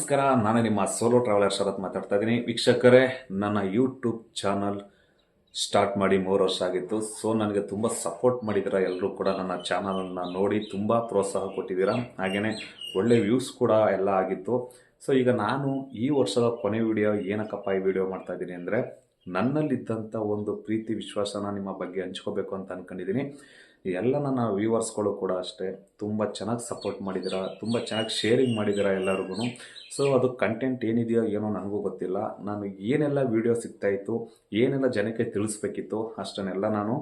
ನಮಸ್ಕಾರ, ನಾನು ನಿಮ್ಮ ಸೋಲೋ ಟ್ರಾವೆಲರ್ ಶರತ್ ಮಾತಾಡ್ತಾ ಇದ್ದೀನಿ. ವೀಕ್ಷಕರೇ, ನನ್ನ ಯೂಟ್ಯೂಬ್ ಚಾನಲ್ ಸ್ಟಾರ್ಟ್ ಮಾಡಿ 3 ವರ್ಷ ಆಗಿತ್ತು. ಸೊ ನನಗೆ ತುಂಬ ಸಪೋರ್ಟ್ ಮಾಡಿದ್ದೀರಾ. ಎಲ್ಲರೂ ಕೂಡ ನನ್ನ ಚಾನಲನ್ನು ನೋಡಿ ತುಂಬ ಪ್ರೋತ್ಸಾಹ ಕೊಟ್ಟಿದ್ದೀರಾ. ಹಾಗೆಯೇ ಒಳ್ಳೆ ವ್ಯೂಸ್ ಕೂಡ ಎಲ್ಲ ಆಗಿತ್ತು. ಸೊ ಈಗ ನಾನು ಈ ವರ್ಷದ ಕೊನೆ ವಿಡಿಯೋ ಏನಕ್ಕಪ್ಪ ಈ ವಿಡಿಯೋ ಮಾಡ್ತಾ ಇದ್ದೀನಿ ಅಂದರೆ, ನನ್ನಲ್ಲಿದ್ದಂಥ ಒಂದು ಪ್ರೀತಿ ವಿಶ್ವಾಸನ ನಿಮ್ಮ ಬಗ್ಗೆ ಹಂಚ್ಕೋಬೇಕು ಅಂತ ಅಂದ್ಕೊಂಡಿದ್ದೀನಿ. ಎಲ್ಲ ನನ್ನ ವ್ಯೂವರ್ಸ್ಗಳು ಕೂಡ ಅಷ್ಟೇ ತುಂಬ ಚೆನ್ನಾಗಿ ಸಪೋರ್ಟ್ ಮಾಡಿದ್ದೀರಾ, ತುಂಬ ಚೆನ್ನಾಗಿ ಶೇರಿಂಗ್ ಮಾಡಿದ್ದೀರಾ ಎಲ್ಲರಿಗೂ. ಸೊ ಅದು ಕಂಟೆಂಟ್ ಏನಿದೆಯೋ ಏನೋ ನನಗೂ ಗೊತ್ತಿಲ್ಲ. ನಾನು ಏನೆಲ್ಲ ವೀಡಿಯೋ ಸಿಗ್ತಾಯಿತ್ತು, ಏನೆಲ್ಲ ಜನಕ್ಕೆ ತಿಳಿಸ್ಬೇಕಿತ್ತು ಅಷ್ಟನ್ನೆಲ್ಲ ನಾನು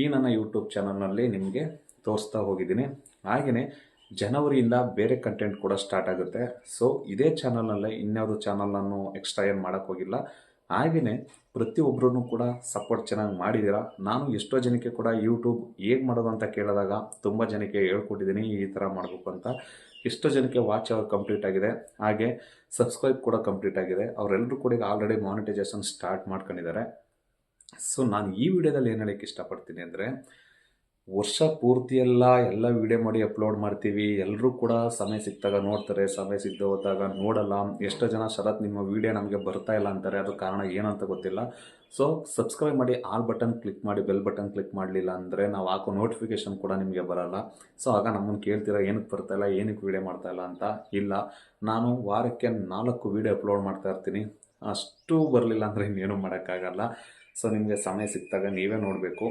ಈ ನನ್ನ ಯೂಟ್ಯೂಬ್ ಚಾನಲ್ನಲ್ಲಿ ನಿಮಗೆ ತೋರಿಸ್ತಾ ಹೋಗಿದ್ದೀನಿ. ಹಾಗೆಯೇ ಜನವರಿಯಿಂದ ಬೇರೆ ಕಂಟೆಂಟ್ ಕೂಡ ಸ್ಟಾರ್ಟ್ ಆಗುತ್ತೆ. ಸೊ ಇದೇ ಚಾನಲ್ನಲ್ಲೇ ಇನ್ಯಾವುದು ಚಾನಲ್ ನಾನು ಎಕ್ಸ್ಟ್ರಾ ಏನು ಮಾಡೋಕ್ಕೋಗಿಲ್ಲ. ಹಾಗೆಯೇ ಪ್ರತಿಯೊಬ್ಬರೂ ಕೂಡ ಸಪೋರ್ಟ್ ಚೆನ್ನಾಗಿ ಮಾಡಿದ್ದೀರಾ. ನಾನು ಎಷ್ಟೋ ಜನಕ್ಕೆ ಕೂಡ ಯೂಟ್ಯೂಬ್ ಹೇಗೆ ಮಾಡೋದು ಅಂತ ಕೇಳಿದಾಗ ತುಂಬ ಜನಕ್ಕೆ ಹೇಳ್ಕೊಟ್ಟಿದ್ದೀನಿ ಈ ಥರ ಮಾಡಬೇಕು ಅಂತ. ಎಷ್ಟೋ ಜನಕ್ಕೆ ವಾಚ್ ಅವರ್ ಕಂಪ್ಲೀಟ್ ಆಗಿದೆ, ಹಾಗೆ ಸಬ್ಸ್ಕ್ರೈಬ್ ಕೂಡ ಕಂಪ್ಲೀಟ್ ಆಗಿದೆ. ಅವರೆಲ್ಲರೂ ಕೂಡ ಈಗ ಆಲ್ರೆಡಿ ಮಾನಿಟೈಸೇಷನ್ ಸ್ಟಾರ್ಟ್ ಮಾಡ್ಕೊಂಡಿದ್ದಾರೆ. ಸೊ ನಾನು ಈ ವಿಡಿಯೋದಲ್ಲಿ ಏನು ಹೇಳೋಕ್ಕೆ ಇಷ್ಟಪಡ್ತೀನಿ ಅಂದರೆ, ವರ್ಷ ಪೂರ್ತಿಯೆಲ್ಲ ಎಲ್ಲ ವಿಡಿಯೋ ಮಾಡಿ ಅಪ್ಲೋಡ್ ಮಾಡ್ತೀವಿ, ಎಲ್ಲರೂ ಕೂಡ ಸಮಯ ಸಿಕ್ತಾಗ ನೋಡ್ತಾರೆ, ಸಮಯ ಸಿಗದೆ ಹೋದಾಗ ನೋಡಲ್ಲ. ಎಷ್ಟೋ ಜನ ಶರತ್ ನಿಮ್ಮ ವಿಡಿಯೋ ನಮಗೆ ಬರ್ತಾ ಇಲ್ಲ ಅಂತಾರೆ. ಅದು ಕಾರಣ ಏನಂತ ಗೊತ್ತಿಲ್ಲ. ಸೊ ಸಬ್ಸ್ಕ್ರೈಬ್ ಮಾಡಿ, ಆಲ್ ಬಟನ್ ಕ್ಲಿಕ್ ಮಾಡಿ, ಬೆಲ್ ಬಟನ್ ಕ್ಲಿಕ್ ಮಾಡಲಿಲ್ಲ ಅಂದರೆ ನಾವು ಹಾಕೋ ನೋಟಿಫಿಕೇಷನ್ ಕೂಡ ನಿಮಗೆ ಬರೋಲ್ಲ. ಸೊ ಆಗ ನಮ್ಮನ್ನು ಕೇಳ್ತೀರಾ ಏನಕ್ಕೆ ಬರ್ತಾ ಇಲ್ಲ, ಏನಕ್ಕೆ ವಿಡಿಯೋ ಮಾಡ್ತಾ ಇಲ್ಲ ಅಂತ. ಇಲ್ಲ, ನಾನು ವಾರಕ್ಕೆ 4 ವಿಡಿಯೋ ಅಪ್ಲೋಡ್ ಮಾಡ್ತಾ ಇರ್ತೀನಿ. ಅಷ್ಟು ಬರಲಿಲ್ಲ ಅಂದರೆ ಇನ್ನೇನು ಮಾಡೋಕ್ಕಾಗಲ್ಲ. ಸೊ ನಿಮಗೆ ಸಮಯ ಸಿಕ್ತಾಗ ನೀವೇ ನೋಡಬೇಕು.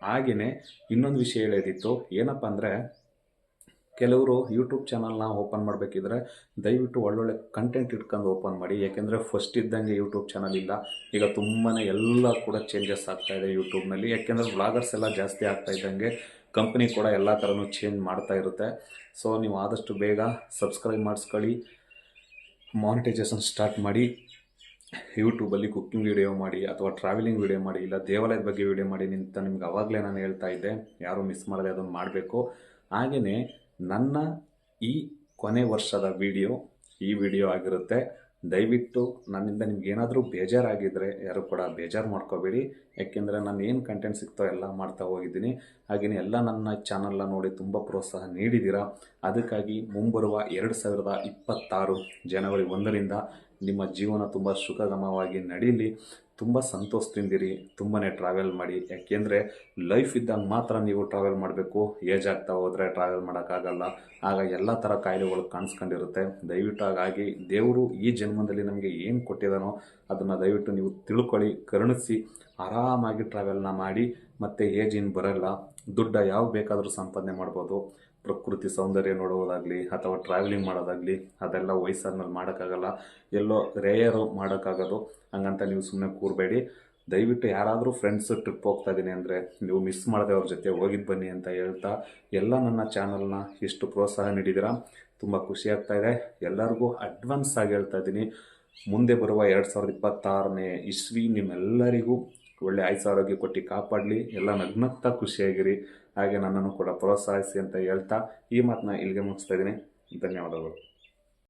ಹಾಗೆಯೇ ಇನ್ನೊಂದು ವಿಷಯ ಹೇಳೋದಿತ್ತು. ಏನಪ್ಪ ಅಂದರೆ, ಕೆಲವರು ಯೂಟ್ಯೂಬ್ ಚಾನಲ್ನ ಓಪನ್ ಮಾಡಬೇಕಿದ್ರೆ ದಯವಿಟ್ಟು ಒಳ್ಳೊಳ್ಳೆ ಕಂಟೆಂಟ್ ಇಟ್ಕೊಂಡು ಓಪನ್ ಮಾಡಿ. ಯಾಕೆಂದರೆ ಫಸ್ಟ್ ಇದ್ದಂಗೆ ಯೂಟ್ಯೂಬ್ ಚಾನಲ್ ಇಲ್ಲ. ಈಗ ತುಂಬಾ ಎಲ್ಲ ಕೂಡ ಚೇಂಜಸ್ ಆಗ್ತಾಯಿದೆ ಯೂಟ್ಯೂಬ್ನಲ್ಲಿ. ಯಾಕೆಂದರೆ ವ್ಲಾಗರ್ಸ್ ಎಲ್ಲ ಜಾಸ್ತಿ ಆಗ್ತಾ ಇದ್ದಂಗೆ ಕಂಪ್ನಿ ಕೂಡ ಎಲ್ಲ ಥರನೂ ಚೇಂಜ್ ಮಾಡ್ತಾ ಇರುತ್ತೆ. ಸೊ ನೀವು ಆದಷ್ಟು ಬೇಗ ಸಬ್ಸ್ಕ್ರೈಬ್ ಮಾಡಿಸ್ಕೊಳ್ಳಿ, ಮಾನಿಟೈಸೇಷನ್ ಸ್ಟಾರ್ಟ್ ಮಾಡಿ. ಯೂಟ್ಯೂಬಲ್ಲಿ ಕುಕ್ಕಿಂಗ್ ವಿಡಿಯೋ ಮಾಡಿ, ಅಥವಾ ಟ್ರಾವೆಲಿಂಗ್ ವಿಡಿಯೋ ಮಾಡಿ, ಇಲ್ಲ ದೇವಾಲಯದ ಬಗ್ಗೆ ವಿಡಿಯೋ ಮಾಡಿ ಅಂತ ನಿಮ್ಗೆ ಆವಾಗಲೇ ನಾನು ಹೇಳ್ತಾ ಇದ್ದೆ. ಯಾರೂ ಮಿಸ್ ಮಾಡದೆ ಅದನ್ನು ಮಾಡಬೇಕು. ಹಾಗೆಯೇ ನನ್ನ ಈ ಕೊನೆ ವರ್ಷದ ಈ ವಿಡಿಯೋ ಆಗಿರುತ್ತೆ. ದಯವಿಟ್ಟು ನನ್ನಿಂದ ನಿಮ್ಗೆ ಏನಾದರೂ ಬೇಜಾರಾಗಿದ್ದರೆ ಯಾರು ಕೂಡ ಬೇಜಾರು ಮಾಡ್ಕೋಬೇಡಿ. ಯಾಕೆಂದರೆ ನಾನು ಏನು ಕಂಟೆಂಟ್ ಸಿಗ್ತೋ ಎಲ್ಲ ಮಾಡ್ತಾ ಹೋಗಿದ್ದೀನಿ. ಹಾಗೆಯೇ ಎಲ್ಲ ನನ್ನ ಚಾನಲ್ನ ನೋಡಿ ತುಂಬ ಪ್ರೋತ್ಸಾಹ ನೀಡಿದ್ದೀರಾ. ಅದಕ್ಕಾಗಿ ಮುಂಬರುವ 2026 ಜನವರಿ 1ರಿಂದ ನಿಮ್ಮ ಜೀವನ ತುಂಬ ಸುಖಗಮವಾಗಿ ನಡೀಲಿ. ತುಂಬ ಸಂತೋಷದಿಂದಿರಿ, ತುಂಬಾ ಟ್ರಾವೆಲ್ ಮಾಡಿ. ಯಾಕೆಂದರೆ ಲೈಫ್ ಇದ್ದಾಗ ಮಾತ್ರ ನೀವು ಟ್ರಾವೆಲ್ ಮಾಡಬೇಕು. ಏಜ್ ಆಗ್ತಾ ಹೋದರೆ ಟ್ರಾವೆಲ್ ಮಾಡೋಕ್ಕಾಗಲ್ಲ. ಆಗ ಎಲ್ಲ ಥರ ಕಾಯಿಲೆಗಳು ಕಾಣಿಸ್ಕೊಂಡಿರುತ್ತೆ. ದಯವಿಟ್ಟು ಹಾಗಾಗಿ ದೇವರು ಈ ಜನ್ಮದಲ್ಲಿ ನಮಗೆ ಏನು ಕೊಟ್ಟಿದ್ದಾನೋ ಅದನ್ನು ದಯವಿಟ್ಟು ನೀವು ತಿಳ್ಕೊಳ್ಳಿ, ಕರುಣಿಸಿ ಆರಾಮಾಗಿ ಟ್ರಾವೆಲ್ನ ಮಾಡಿ. ಮತ್ತು ಏಜ್ ಏನು ಬರೋಲ್ಲ. ದುಡ್ಡು ಯಾವ ಬೇಕಾದರೂ ಸಂಪಾದನೆ ಮಾಡ್ಬೋದು. ಪ್ರಕೃತಿ ಸೌಂದರ್ಯ ನೋಡೋದಾಗಲಿ ಅಥವಾ ಟ್ರಾವೆಲಿಂಗ್ ಮಾಡೋದಾಗಲಿ ಅದೆಲ್ಲ ವಯಸ್ಸಾದ್ಮೇಲೆ ಮಾಡೋಕ್ಕಾಗಲ್ಲ. ಎಲ್ಲೋ ರೇಯರು ಮಾಡೋಕ್ಕಾಗೋದು. ಹಂಗಂತ ನೀವು ಸುಮ್ಮನೆ ಕೂರಬೇಡಿ. ದಯವಿಟ್ಟು ಯಾರಾದರೂ ಫ್ರೆಂಡ್ಸು ಟ್ರಿಪ್ ಹೋಗ್ತಾ ಇದ್ದೀನಿ ಅಂದರೆ ನೀವು ಮಿಸ್ ಮಾಡದೆ ಅವ್ರ ಜೊತೆ ಹೋಗಿದ್ದು ಬನ್ನಿ ಅಂತ ಹೇಳ್ತಾ, ಎಲ್ಲ ನನ್ನ ಚಾನಲ್ನ ಇಷ್ಟು ಪ್ರೋತ್ಸಾಹ ನೀಡಿದ್ದೀರಾ, ತುಂಬ ಖುಷಿಯಾಗ್ತಾಯಿದೆ. ಎಲ್ಲರಿಗೂ ಅಡ್ವಾನ್ಸ್ ಆಗಿ ಹೇಳ್ತಾ ಇದ್ದೀನಿ, ಮುಂದೆ ಬರುವ 2026ನೇ ಇಸ್ವಿ ನಿಮ್ಮೆಲ್ಲರಿಗೂ ಒಳ್ಳೆ ಆರೋಗ್ಯ ಕೊಟ್ಟು ಕಾಪಾಡಲಿ. ಎಲ್ಲ ನಗ್ನಗ್ತಾ ಖುಷಿಯಾಗಿರಿ. ಹಾಗೆ ನನ್ನನ್ನು ಕೂಡ ಪ್ರೋತ್ಸಾಹಿಸಿ ಅಂತ ಹೇಳ್ತಾ ಈ ಮಾತನ್ನ ಇಲ್ಲಿಗೆ ಮುಗಿಸ್ತಾ ಇದ್ದೀನಿ. ಧನ್ಯವಾದಗಳು.